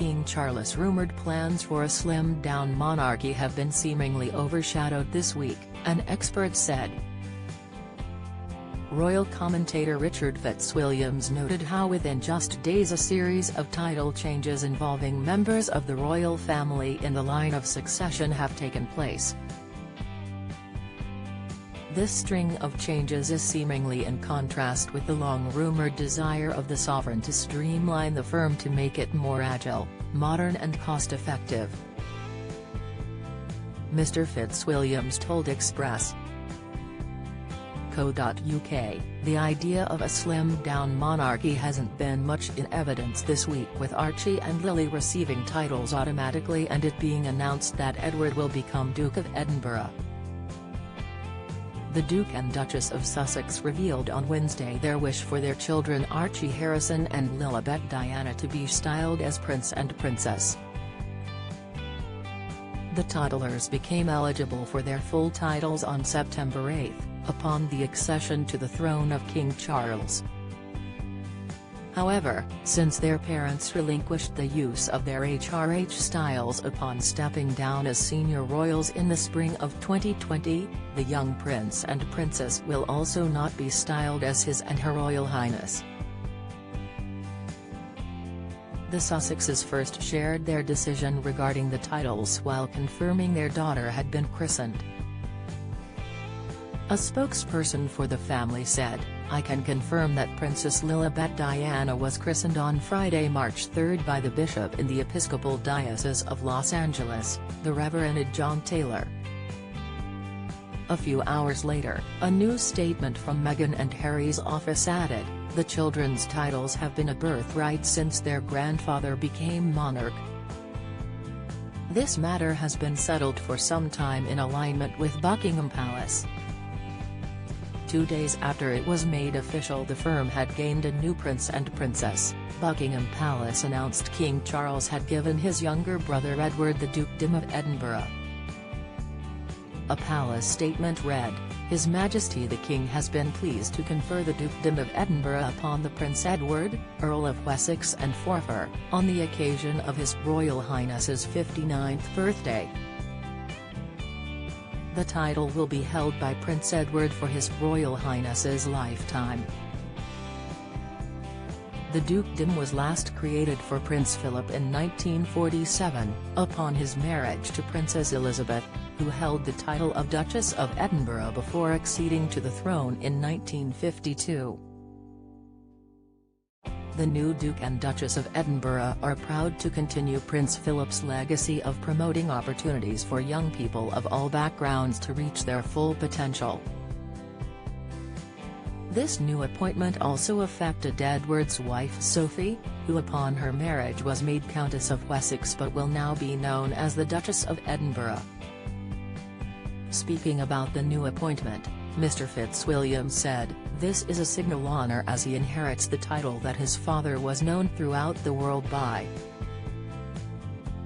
King Charles' rumored plans for a slimmed-down monarchy have been seemingly overshadowed this week, an expert said. Royal commentator Richard Fitzwilliams noted how within just days a series of title changes involving members of the royal family in the line of succession have taken place. This string of changes is seemingly in contrast with the long-rumored desire of the sovereign to streamline the firm to make it more agile, modern and cost-effective. Mr. Fitzwilliams told Express. Co.uk, the idea of a slimmed-down monarchy hasn't been much in evidence this week, with Archie and Lily receiving titles automatically and it being announced that Edward will become Duke of Edinburgh. The Duke and Duchess of Sussex revealed on Wednesday their wish for their children Archie Harrison and Lilibet Diana to be styled as Prince and Princess. The toddlers became eligible for their full titles on September 8, upon the accession to the throne of King Charles. However, since their parents relinquished the use of their HRH styles upon stepping down as senior royals in the spring of 2020, the young prince and princess will also not be styled as His and Her Royal Highness. The Sussexes first shared their decision regarding the titles while confirming their daughter had been christened. A spokesperson for the family said, "I can confirm that Princess Lilibet Diana was christened on Friday, March 3 by the bishop in the Episcopal Diocese of Los Angeles, the Reverend John Taylor." A few hours later, a new statement from Meghan and Harry's office added, "The children's titles have been a birthright since their grandfather became monarch. This matter has been settled for some time in alignment with Buckingham Palace." 2 days after it was made official the firm had gained a new prince and princess, Buckingham Palace announced King Charles had given his younger brother Edward the Dukedom of Edinburgh. A palace statement read, "His Majesty the King has been pleased to confer the Dukedom of Edinburgh upon the Prince Edward, Earl of Wessex and Forfar, on the occasion of His Royal Highness's 59th birthday. The title will be held by Prince Edward for His Royal Highness's lifetime." The dukedom was last created for Prince Philip in 1947, upon his marriage to Princess Elizabeth, who held the title of Duchess of Edinburgh before acceding to the throne in 1952. The new Duke and Duchess of Edinburgh are proud to continue Prince Philip's legacy of promoting opportunities for young people of all backgrounds to reach their full potential. This new appointment also affected Edward's wife Sophie, who upon her marriage was made Countess of Wessex but will now be known as the Duchess of Edinburgh. Speaking about the new appointment, Mr. Fitzwilliams said, "This is a signal honor as he inherits the title that his father was known throughout the world by."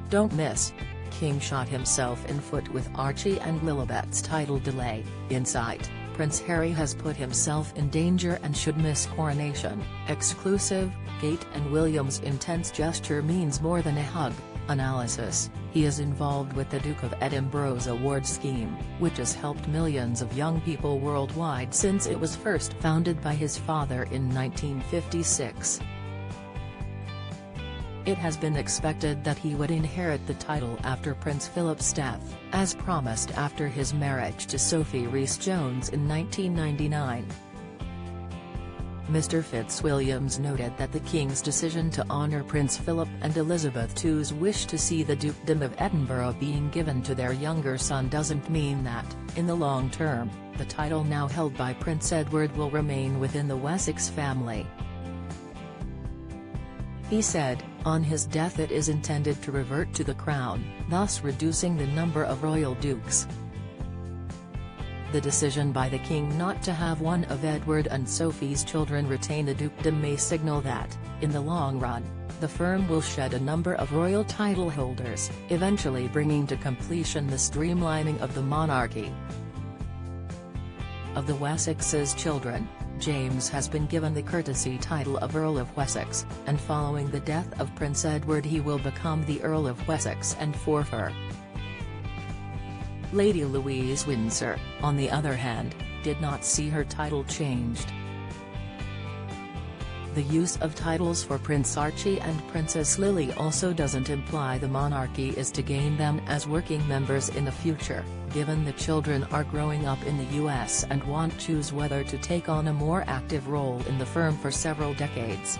Don't miss: King shot himself in foot with Archie and Lilibet's title delay. Insight: Prince Harry has put himself in danger and should miss coronation. Exclusive: Kate and William's intense gesture means more than a hug. Analysis: he is involved with the Duke of Edinburgh's award scheme, which has helped millions of young people worldwide since it was first founded by his father in 1956. It has been expected that he would inherit the title after Prince Philip's death, as promised after his marriage to Sophie Rhys-Jones in 1999. Mr. Fitzwilliams noted that the King's decision to honour Prince Philip and Elizabeth II's wish to see the Dukedom of Edinburgh being given to their younger son doesn't mean that, in the long term, the title now held by Prince Edward will remain within the Wessex family. He said, "On his death it is intended to revert to the crown, thus reducing the number of royal dukes." The decision by the King not to have one of Edward and Sophie's children retain the dukedom may signal that, in the long run, the firm will shed a number of royal title holders, eventually bringing to completion the streamlining of the monarchy. Of the Wessex's children, James has been given the courtesy title of Earl of Wessex, and following the death of Prince Edward he will become the Earl of Wessex and Forfar. Lady Louise Windsor, on the other hand, did not see her title changed. The use of titles for Prince Archie and Princess Lily also doesn't imply the monarchy is to gain them as working members in the future, given the children are growing up in the US and want to choose whether to take on a more active role in the firm for several decades.